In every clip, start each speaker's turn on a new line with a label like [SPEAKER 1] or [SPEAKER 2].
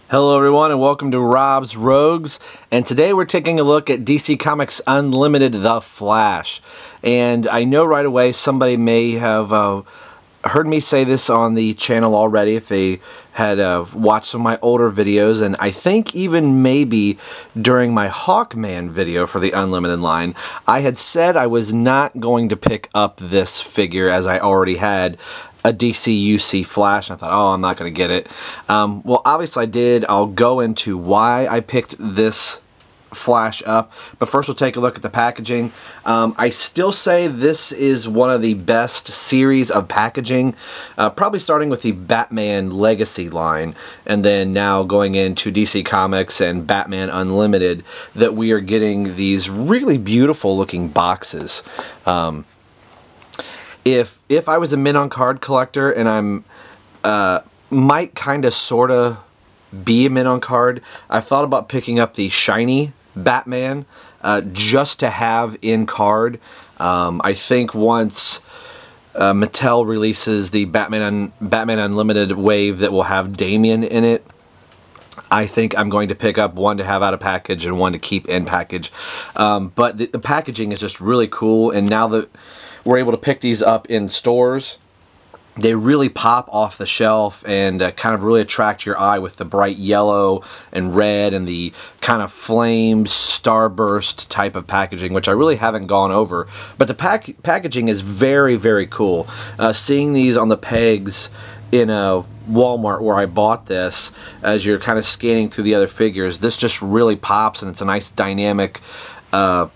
[SPEAKER 1] Hello everyone and welcome to Rob's Rogues, and today we're taking a look at DC Comics Unlimited The Flash. And I know right away somebody may have heard me say this on the channel already if they had watched some of my older videos, and I think even maybe during my Hawkman video for the Unlimited line, I had said I was not going to pick up this figure as I already had a DC UC Flash. I thought, oh, I'm not going to get it. Well, obviously I did. I'll go into why I picked this Flash up, but first we'll take a look at the packaging. I still say this is one of the best series of packaging, probably starting with the Batman Legacy line, and then now going into DC Comics and Batman Unlimited, that we are getting these really beautiful looking boxes. If I was a mint on card collector, and I'm might kind of sort of be a mint on card, I've thought about picking up the shiny Batman just to have in card. I think once Mattel releases the Batman Unlimited wave that will have Damian in it, I think I'm going to pick up one to have out of package and one to keep in package. But the packaging is just really cool, and now that we're able to pick these up in stores, they really pop off the shelf and kind of really attract your eye with the bright yellow and red and the kind of flames, starburst type of packaging, which I really haven't gone over. But the packaging is very, very cool. Seeing these on the pegs in a Walmart where I bought this, as you're kind of scanning through the other figures, this just really pops, and it's a nice dynamic, bend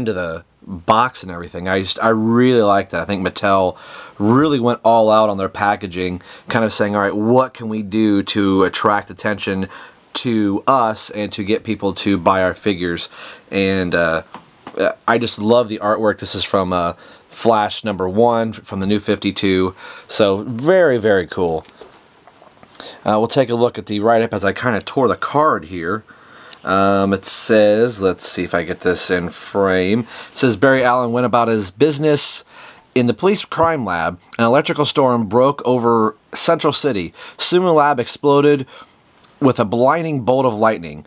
[SPEAKER 1] to the box and everything. I really like that. I think Mattel really went all out on their packaging, kind of saying, all right, what can we do to attract attention to us and to get people to buy our figures? And I just love the artwork. This is from Flash #1 from the New 52, so very, very cool. We'll take a look at the write-up as I kind of tore the card here. It says, let's see if I get this in frame. It says, Barry Allen went about his business in the police crime lab. An electrical storm broke over Central City. Soon the lab exploded with a blinding bolt of lightning,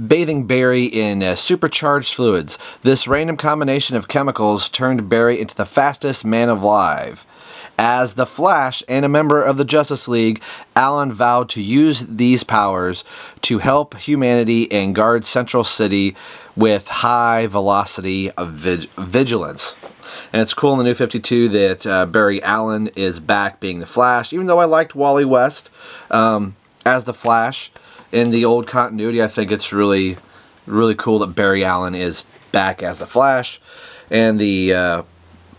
[SPEAKER 1] bathing Barry in supercharged fluids. This random combination of chemicals turned Barry into the fastest man alive. As the Flash and a member of the Justice League, Allen vowed to use these powers to help humanity and guard Central City with high-velocity vigilance. And it's cool in the New 52 that Barry Allen is back being the Flash, even though I liked Wally West as the Flash in the old continuity. I think it's really, really cool that Barry Allen is back as the Flash. And the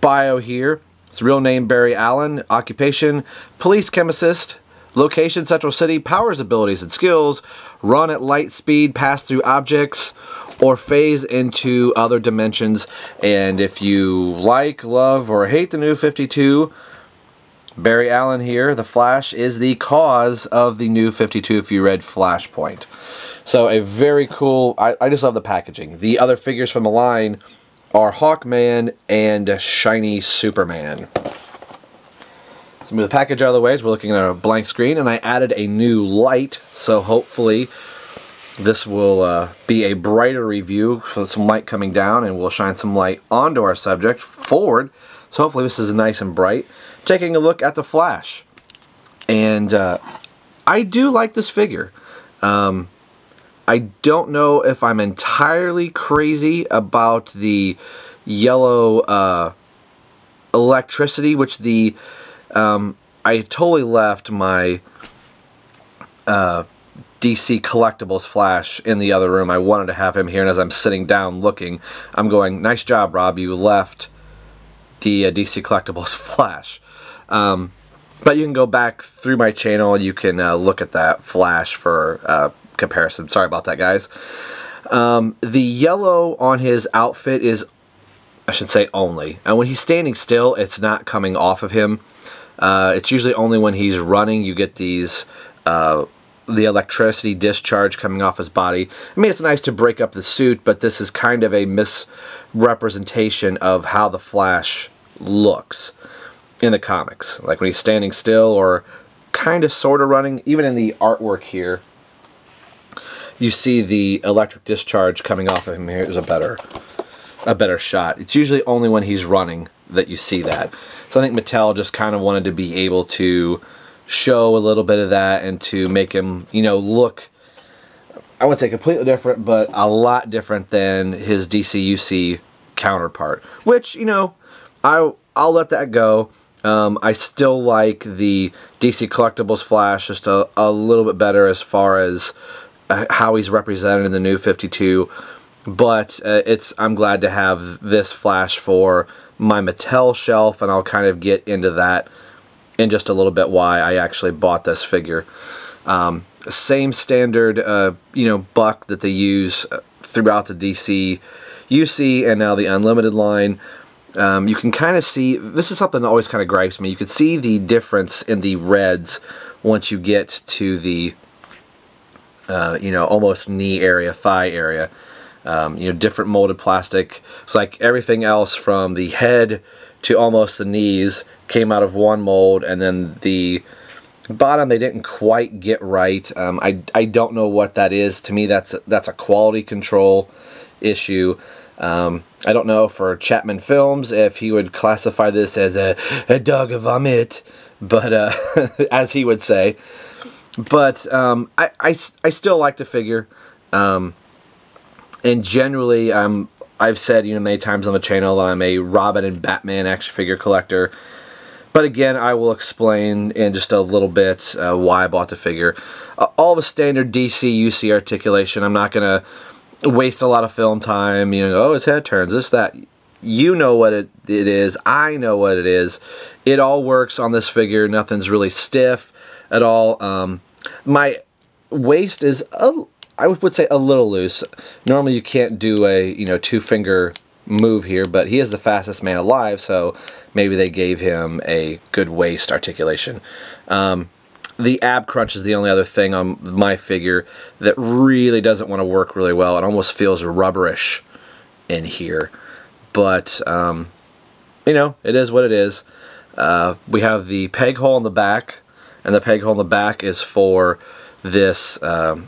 [SPEAKER 1] bio here. His real name, Barry Allen. Occupation, police chemist. Location, Central City. Powers, abilities, and skills. Run at light speed, pass through objects, or phase into other dimensions. And if you like, love, or hate the New 52, Barry Allen here, the Flash, is the cause of the New 52 if you read Flashpoint. So a very cool, I just love the packaging. The other figures from the line are Hawkman and Shiny Superman. Let's move the package out of the way as we're looking at a blank screen, and I added a new light, so hopefully this will be a brighter review, so some light coming down, and we'll shine some light onto our subject forward, so hopefully this is nice and bright. Taking a look at the Flash, and I do like this figure. I don't know if I'm entirely crazy about the yellow electricity, which the I totally left my DC Collectibles Flash in the other room. I wanted to have him here, and as I'm sitting down looking, I'm going, nice job, Rob, you left the DC Collectibles Flash. But you can go back through my channel and you can look at that Flash for comparison. Sorry about that, guys. The yellow on his outfit is, I should say, only. And when he's standing still, it's not coming off of him. It's usually only when he's running you get these, the electricity discharge coming off his body. I mean, it's nice to break up the suit, but this is kind of a misrepresentation of how the Flash looks in the comics. Like when he's standing still or kind of sort of running. Even in the artwork here, you see the electric discharge coming off of him. Here's a better shot. It's usually only when he's running that you see that. So I think Mattel just kind of wanted to be able to show a little bit of that and to make him, you know, look, I wouldn't say completely different, but a lot different than his DCUC counterpart. Which, you know, I'll let that go. I still like the DC Collectibles Flash just a little bit better as far as how he's represented in the New 52. But I'm glad to have this Flash for my Mattel shelf, and I'll kind of get into that in just a little bit why I actually bought this figure. Same standard, you know, buck that they use throughout the DC UC and now the Unlimited line. You can kind of see, this is something that always kind of gripes me, you can see the difference in the reds once you get to the, you know, almost knee area, thigh area. You know, different molded plastic. It's like everything else from the head to almost the knees came out of one mold, and then the bottom they didn't quite get right. I don't know what that is. To me, that's a quality control issue. I don't know for Chapman Films if he would classify this as a dog of vomit, but as he would say. But I still like the figure. And generally, I've said, you know, many times on the channel that I'm a Robin and Batman action figure collector. But again, I will explain in just a little bit why I bought the figure. All the standard DC UC articulation. I'm not going to waste a lot of film time. You know, oh, his head turns, this, that. You know what it is. I know what it is. It all works on this figure. Nothing's really stiff at all. My waist is, I would say, a little loose. Normally you can't do a, you know, two-finger move here, but he is the fastest man alive, so maybe they gave him a good waist articulation. The ab crunch is the only other thing on my figure that really doesn't want to work really well. It almost feels rubberish in here. But, you know, it is what it is. We have the peg hole in the back, and the peg hole in the back is for this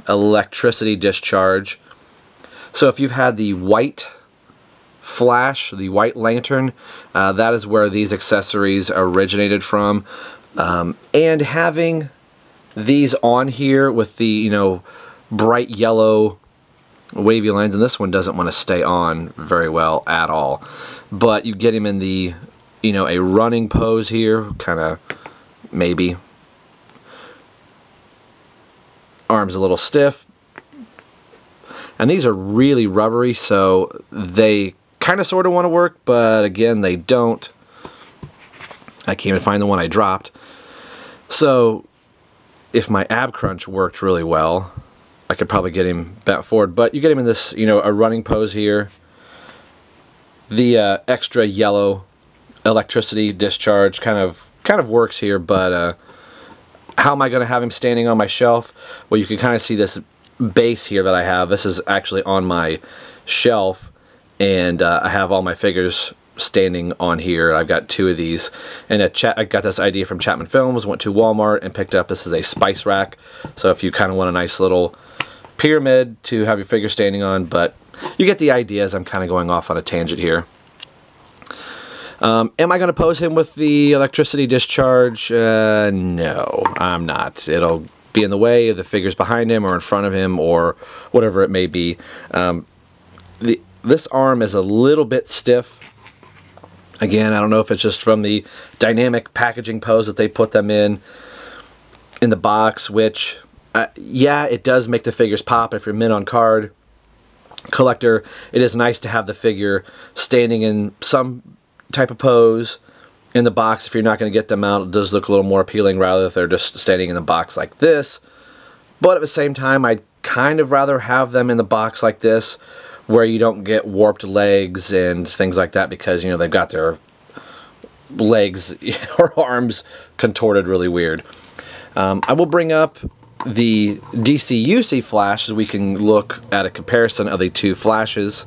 [SPEAKER 1] electricity discharge. So if you've had the white Flash, the white lantern, that is where these accessories originated from. And having these on here with the, you know, bright yellow wavy lines, and this one doesn't want to stay on very well at all. But you get him in the, you know, a running pose here, kind of, maybe. Arms a little stiff. And these are really rubbery, so they kind of sort of want to work, but again, they don't. I can't even find the one I dropped. So if my ab crunch worked really well, I could probably get him bent forward. But you get him in this, you know, a running pose here. The extra yellow electricity discharge kind of works here, but how am I going to have him standing on my shelf? Well, you can kind of see this base here that I have. This is actually on my shelf, and I have all my figures standing on here. I've got two of these, and I got this idea from Chapman Films, went to Walmart and picked up, this is a spice rack, so if you kind of want a nice little pyramid to have your figure standing on, but you get the idea as I'm kind of going off on a tangent here. Am I going to pose him with the electricity discharge? No, I'm not. It'll be in the way of the figures behind him or in front of him or whatever it may be. This arm is a little bit stiff. Again, I don't know if it's just from the dynamic packaging pose that they put them in the box, which, yeah, it does make the figures pop if you're mint on card collector. It is nice to have the figure standing in some type of pose in the box. If you're not going to get them out, it does look a little more appealing rather if they're just standing in the box like this. But at the same time, I'd kind of rather have them in the box like this, where you don't get warped legs and things like that, because, you know, they've got their legs or arms contorted really weird. I will bring up the DC UC Flash so we can look at a comparison of the two Flashes.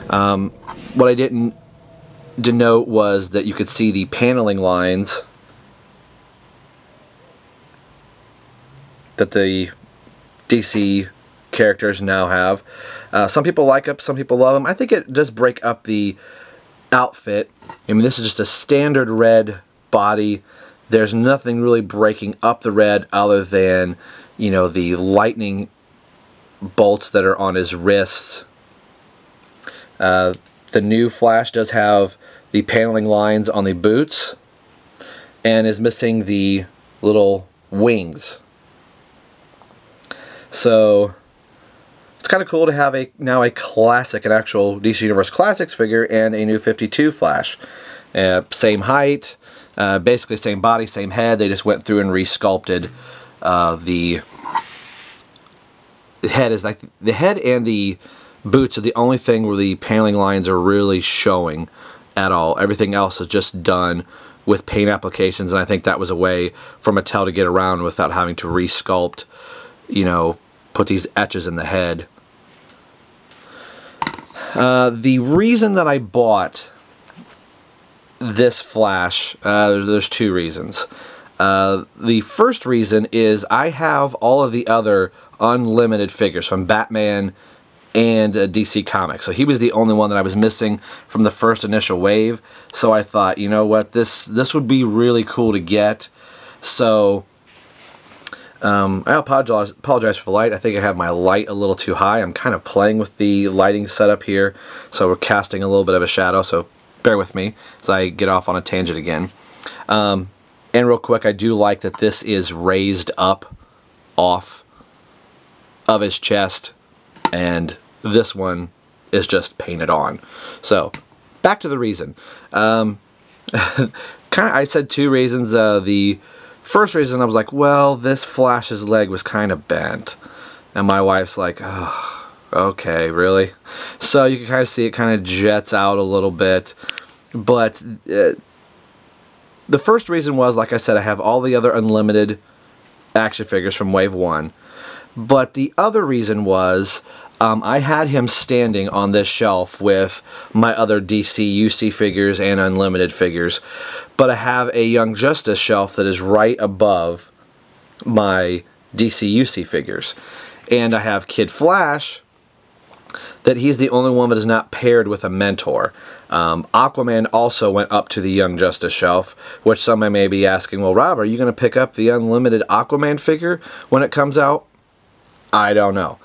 [SPEAKER 1] What I didn't denote was that you could see the paneling lines that the DC characters now have. Some people like them, some people love them. I think it does break up the outfit. I mean, this is just a standard red body. There's nothing really breaking up the red other than, you know, the lightning bolts that are on his wrists. The new Flash does have the paneling lines on the boots and is missing the little wings. So it's kind of cool to have now a classic, an actual DC Universe Classics figure, and a new 52 Flash. Same height, basically same body, same head. They just went through and resculpted the head. Is like the head and the boots are the only thing where the paneling lines are really showing at all. Everything else is just done with paint applications, and I think that was a way for Mattel to get around without having to resculpt, you know, put these etches in the head. The reason that I bought this Flash, there's two reasons. The first reason is I have all of the other unlimited figures from Batman and DC Comics. So he was the only one that I was missing from the first initial wave. So I thought, you know what, this would be really cool to get. So I apologize for the light. I think I have my light a little too high. I'm kind of playing with the lighting setup here, so we're casting a little bit of a shadow, so bear with me as I get off on a tangent again. And real quick, I do like that this is raised up off of his chest, and this one is just painted on. So, back to the reason. I said two reasons. The first reason, I was like, well, this Flash's leg was kind of bent. And my wife's like, oh, okay, really? So you can kind of see it kind of jets out a little bit. But the first reason was, like I said, I have all the other unlimited action figures from Wave 1. But the other reason was I had him standing on this shelf with my other DC UC figures and unlimited figures. But I have a Young Justice shelf that is right above my DC UC figures. And I have Kid Flash, that he's the only one that is not paired with a mentor. Aquaman also went up to the Young Justice shelf, which somebody may be asking, well, Rob, are you going to pick up the unlimited Aquaman figure when it comes out? I don't know.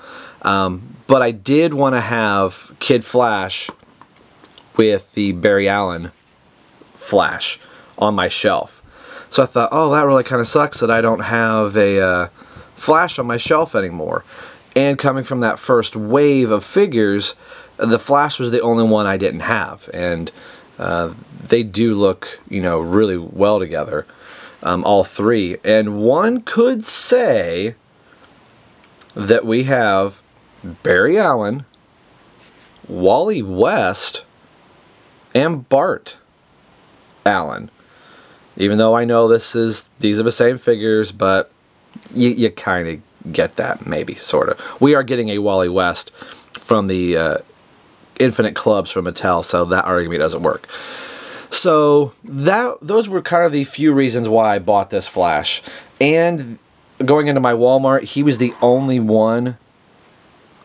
[SPEAKER 1] But I did want to have Kid Flash with the Barry Allen Flash on my shelf. So I thought, oh, that really kind of sucks that I don't have a Flash on my shelf anymore. And coming from that first wave of figures, the Flash was the only one I didn't have. And they do look, you know, really well together, all three. And one could say that we have Barry Allen, Wally West, and Bart Allen. Even though I know these are the same figures, but you kind of get that, maybe, sort of. We are getting a Wally West from the Infinite Clubs from Mattel, so that argument doesn't work. So those were kind of the few reasons why I bought this Flash. And going into my Walmart, he was the only one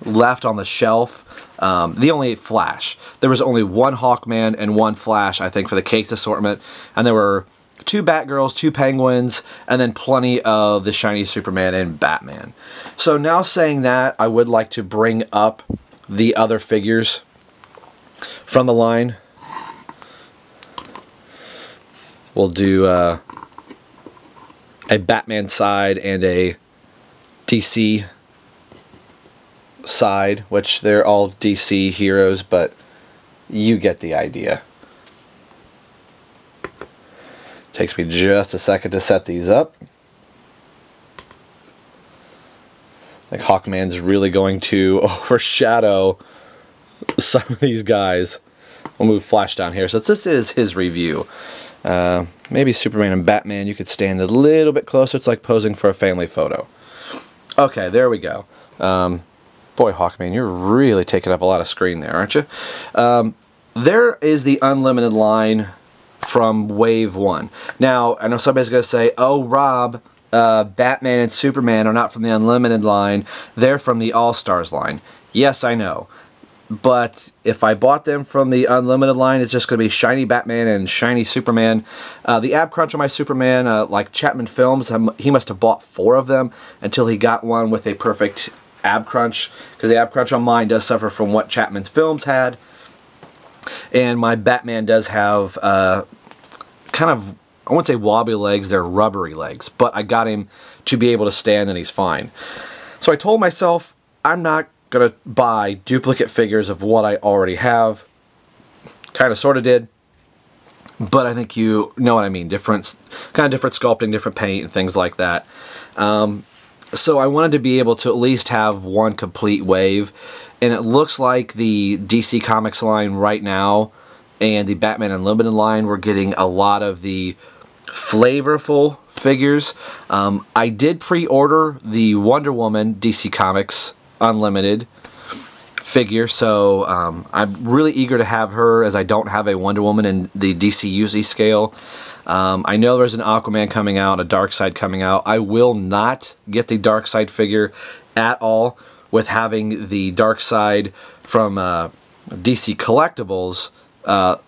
[SPEAKER 1] left on the shelf, the only Flash. There was only one Hawkman and one Flash, I think, for the Cakes assortment, and there were 2 Batgirls, 2 Penguins, and then plenty of the shiny Superman and Batman. So now saying that, I would like to bring up the other figures from the line. We'll do a Batman side and a DC side, which they're all DC heroes, but you get the idea. Takes me just a second to set these up. Like Hawkman's really going to overshadow some of these guys. We'll move Flash down here. So this is his review. Maybe Superman and Batman, you could stand a little bit closer. It's like posing for a family photo. Okay, there we go. Boy, Hawkman, you're really taking up a lot of screen there, aren't you? There is the unlimited line from Wave 1. Now, I know somebody's going to say, oh, Rob, Batman and Superman are not from the Unlimited line, they're from the All-Stars line. Yes, I know. But if I bought them from the Unlimited line, it's just going to be shiny Batman and shiny Superman. The ab crunch on my Superman, like Chapman Films, he must have bought 4 of them until he got one with a perfect ab crunch, because the ab crunch on mine does suffer from what Chapman Films had. And my Batman does have kind of, I wouldn't say wobbly legs, they're rubbery legs, but I got him to be able to stand and he's fine. So I told myself I'm not going to buy duplicate figures of what I already have. Kind of sort of did, but I think you know what I mean. Kind of different sculpting, different paint and things like that. So I wanted to be able to at least have one complete wave, and it looks like the DC Comics line right now and the Batman Unlimited line, we're getting a lot of the flavorful figures. I did pre-order the Wonder Woman DC Comics Unlimited figure, so I'm really eager to have her, as I don't have a Wonder Woman in the DC UZ scale. I know there's an Aquaman coming out, a Darkseid coming out. I will not get the Darkseid figure at all, with having the Darkseid from DC Collectibles.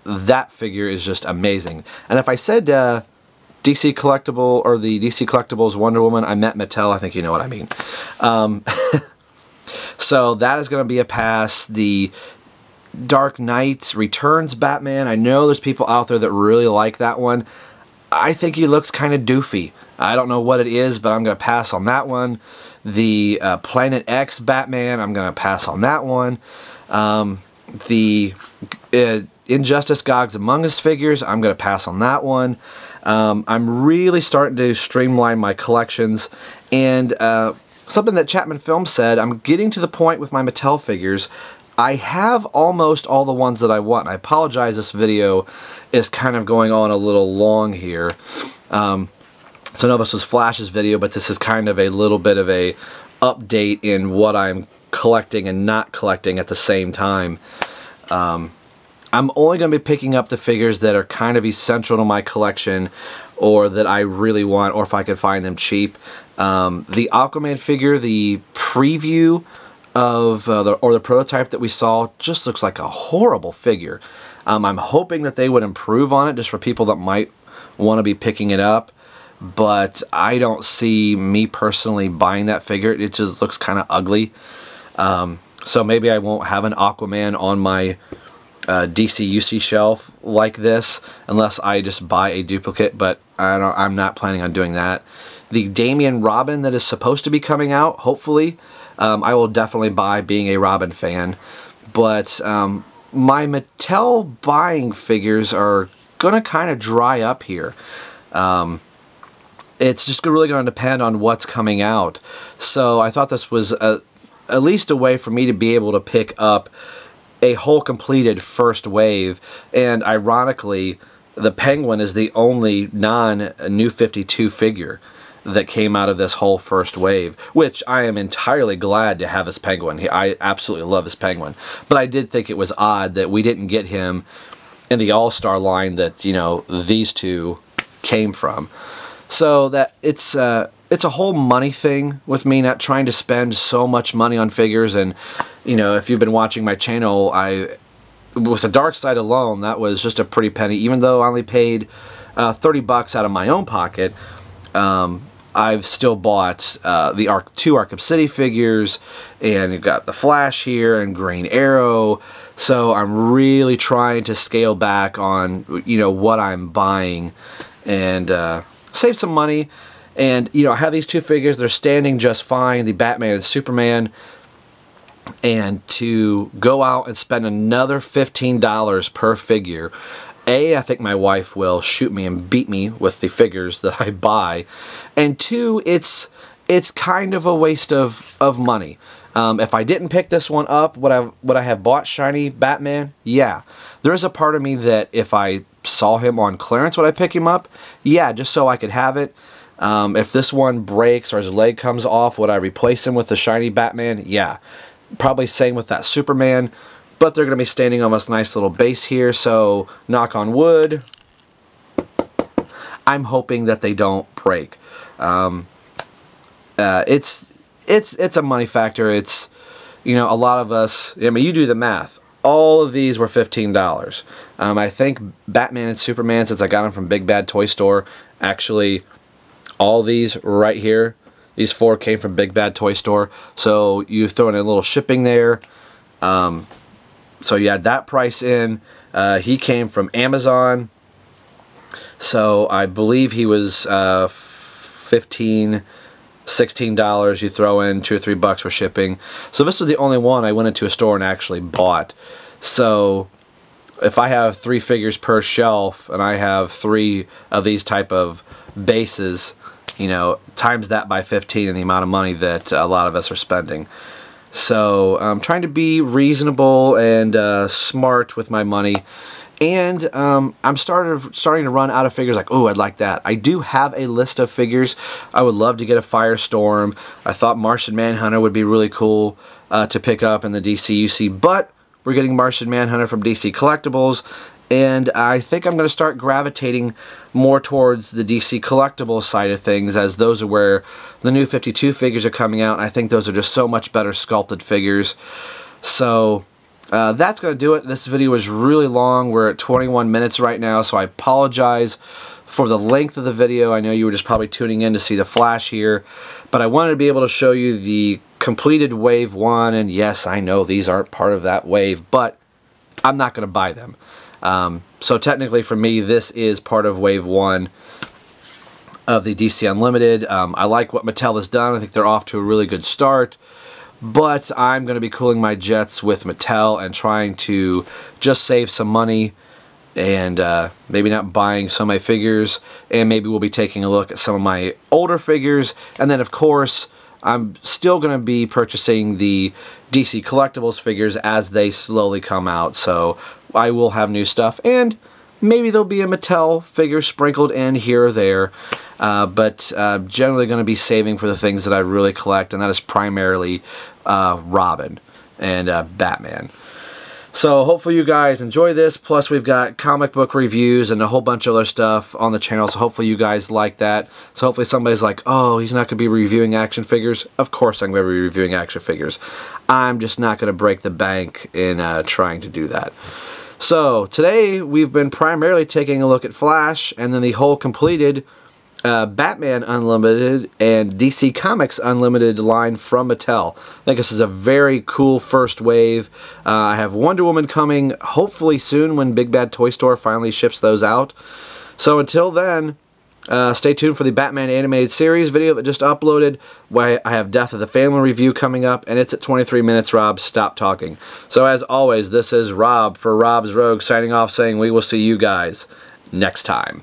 [SPEAKER 1] That figure is just amazing. And if I said DC Collectible or the DC Collectibles Wonder Woman, I meant Mattel. I think you know what I mean. So that is going to be a pass. The Dark Knight Returns Batman, I know there's people out there that really like that one. I think he looks kind of doofy. I don't know what it is, but I'm going to pass on that one. The Planet X Batman, I'm going to pass on that one. The Injustice Gods Among Us figures, I'm going to pass on that one. I'm really starting to streamline my collections, and something that Chapman Films said, I'm getting to the point with my Mattel figures, I have almost all the ones that I want. I apologize, this video is kind of going on a little long here. So I know this was Flash's video, but this is kind of a little bit of a update in what I'm collecting and not collecting at the same time. I'm only going to be picking up the figures that are kind of essential to my collection, or that I really want, or if I can find them cheap. The Aquaman figure, the preview of the prototype that we saw, just looks like a horrible figure. I'm hoping that they would improve on it, just for people that might want to be picking it up. But I don't see me personally buying that figure. It just looks kind of ugly. So maybe I won't have an Aquaman on my DC UC shelf like this, unless I just buy a duplicate, but I'm not planning on doing that. The Damian Robin that is supposed to be coming out, hopefully, I will definitely buy, being a Robin fan. But my Mattel buying figures are going to kind of dry up here. It's just really going to depend on what's coming out. So I thought this was at least a way for me to be able to pick up a whole completed first wave. And ironically, the Penguin is the only non-New 52 figure that came out of this whole first wave, which I am entirely glad to have as Penguin. I absolutely love his Penguin. But I did think it was odd that we didn't get him in the All-Star line that, you know, these two came from. So that it's a whole money thing with me, not trying to spend so much money on figures. And, you know, if you've been watching my channel, with the Darkseid alone, that was just a pretty penny. Even though I only paid 30 bucks out of my own pocket, I've still bought the two Arkham City figures, and you've got the Flash here and Green Arrow. So I'm really trying to scale back on, you know, what I'm buying, and save some money. And, you know, I have these two figures, they're standing just fine, the Batman and Superman. And to go out and spend another $15 per figure, I think my wife will shoot me and beat me with the figures that I buy. And two, it's kind of a waste of money. If I didn't pick this one up, would I have bought shiny Batman? Yeah. There is a part of me that if I saw him on clearance, would I pick him up? Yeah, just so I could have it. If this one breaks or his leg comes off, would I replace him with the shiny Batman? Yeah. Probably same with that Superman. But they're going to be standing on this nice little base here, so knock on wood, I'm hoping that they don't break. it's a money factor. It's, you know, a lot of us, I mean, you do the math. All of these were $15. I think Batman and Superman, since I got them from Big Bad Toy Store, actually, all these right here, these 4 came from Big Bad Toy Store. So you throw in a little shipping there. So you add that price in. He came from Amazon. So I believe he was $15, $16. You throw in $2 or $3 for shipping. So this was the only one I went into a store and actually bought. So if I have 3 figures per shelf and I have 3 of these type of bases, you know, times that by 15 and the amount of money that a lot of us are spending. So I'm trying to be reasonable and smart with my money. And I'm starting to run out of figures like, oh, I'd like that. I do have a list of figures. I would love to get a Firestorm. I thought Martian Manhunter would be really cool to pick up in the DCUC, but we're getting Martian Manhunter from DC Collectibles, and I think I'm going to start gravitating more towards the DC Collectibles side of things, as those are where the new 52 figures are coming out, and I think those are just so much better sculpted figures. So that's going to do it. This video is really long. We're at 21 minutes right now, so I apologize for the length of the video. I know you were just probably tuning in to see the Flash here, but I wanted to be able to show you the completed Wave 1, and yes, I know these aren't part of that wave, but I'm not going to buy them. So technically for me, this is part of Wave 1 of the DC Unlimited. I like what Mattel has done. I think they're off to a really good start. But I'm going to be cooling my jets with Mattel and trying to just save some money and maybe not buying some of my figures. And maybe we'll be taking a look at some of my older figures. And then, of course, I'm still going to be purchasing the DC Collectibles figures as they slowly come out. So I will have new stuff. And maybe there'll be a Mattel figure sprinkled in here or there. But generally going to be saving for the things that I really collect, and that is primarily Robin and Batman. So hopefully you guys enjoy this, plus we've got comic book reviews and a whole bunch of other stuff on the channel, so hopefully you guys like that. So hopefully somebody's like, oh, he's not going to be reviewing action figures. Of course I'm going to be reviewing action figures. I'm just not going to break the bank in trying to do that. So today we've been primarily taking a look at Flash, and then the whole completed Batman Unlimited and DC Comics Unlimited line from Mattel. I think this is a very cool first wave. I have Wonder Woman coming hopefully soon when Big Bad Toy Store finally ships those out. So until then, stay tuned for the Batman Animated Series video that just uploaded. I have Death of the Family review coming up, and it's at 23 minutes. Rob, stop talking. So as always, this is Rob for Rob's Rogue signing off, saying we will see you guys next time.